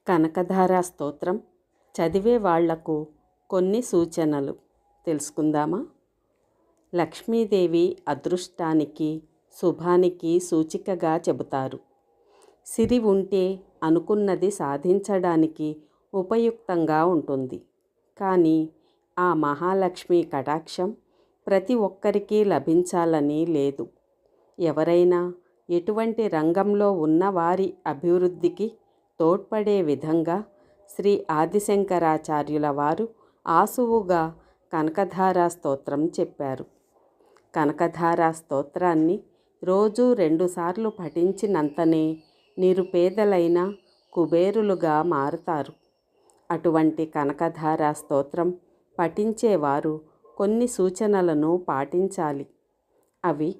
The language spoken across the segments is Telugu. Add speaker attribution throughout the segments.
Speaker 1: కనకధార స్తోత్రం చదివే వాళ్లకు కొన్ని సూచనలు తెలుసుకుందామా? లక్ష్మీదేవి అదృష్టానికి, శుభానికి సూచికగా చెబుతారు. సిరి ఉంటే అనుకున్నది సాధించడానికి ఉపయుక్తంగా ఉంటుంది. కానీ ఆ మహాలక్ష్మి కటాక్షం ప్రతి ఒక్కరికి లభించాలని లేదు. ఎవరైనా ఎటువంటి రంగంలో ఉన్న వారి అభివృద్ధికి తోడ్పడే విధంగా శ్రీ ఆదిశంకరాచార్యుల వారు ఆసువుగా కనకధార స్తోత్రం చెప్పారు. కనకధార స్తోత్రాన్ని రోజు 2 సార్లు పఠించినంతనే నిరుపేదలైన కుబేరులుగా మారుతారు. అటువంటి కనకధార స్తోత్రం పఠించేవారు కొన్ని సూచనలను పాటించాలి. అవి: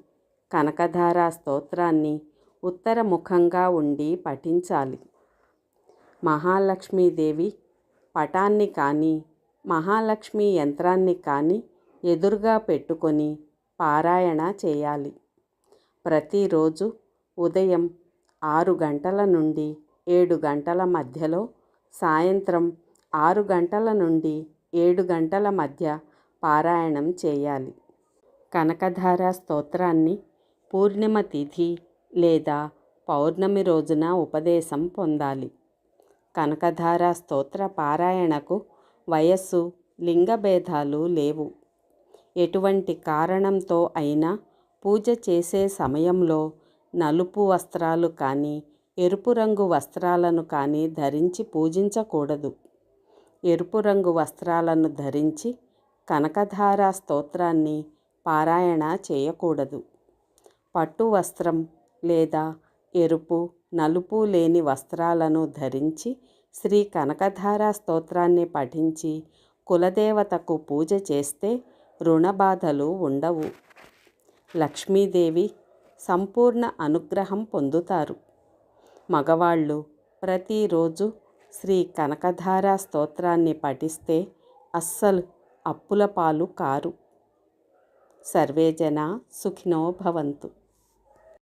Speaker 1: కనకధార స్తోత్రాన్ని ఉత్తరముఖంగా ఉండి పఠించాలి. మహాలక్ష్మీదేవి పటాన్ని కానీ, మహాలక్ష్మి యంత్రాన్ని కానీ ఎదురుగా పెట్టుకొని పారాయణ చేయాలి. ప్రతిరోజు ఉదయం 6 గంటల నుండి 7 గంటల మధ్యలో, సాయంత్రం 6 గంటల నుండి 7 గంటల మధ్య పారాయణం చేయాలి. కనకధార స్తోత్రాన్ని పూర్ణిమ తిథి లేదా పౌర్ణమి రోజున ఉపదేశం పొందాలి. కనకధార స్తోత్ర పారాయణకు వయస్సు, లింగభేదాలు లేవు. ఎటువంటి కారణంతో అయినా పూజ చేసే సమయంలో నలుపు వస్త్రాలు కానీ, ఎరుపు రంగు వస్త్రాలను కానీ ధరించి పూజించకూడదు. ఎరుపు రంగు వస్త్రాలను ధరించి కనకధార స్తోత్రాన్ని పారాయణ చేయకూడదు. పట్టు వస్త్రం లేదా ఎరుపు, నలుపు లేని వస్త్రాలను ధరించి శ్రీ కనకధార స్తోత్రాన్ని పఠించి కులదేవతకు పూజ చేస్తే రుణబాధలు ఉండవు. లక్ష్మీదేవి సంపూర్ణ అనుగ్రహం పొందుతారు. మగవాళ్ళు ప్రతిరోజు శ్రీ కనకధార స్తోత్రాన్ని పఠిస్తే అస్సలు అప్పుల పాలు కారు. సర్వే జనా సుఖినో భవంతు.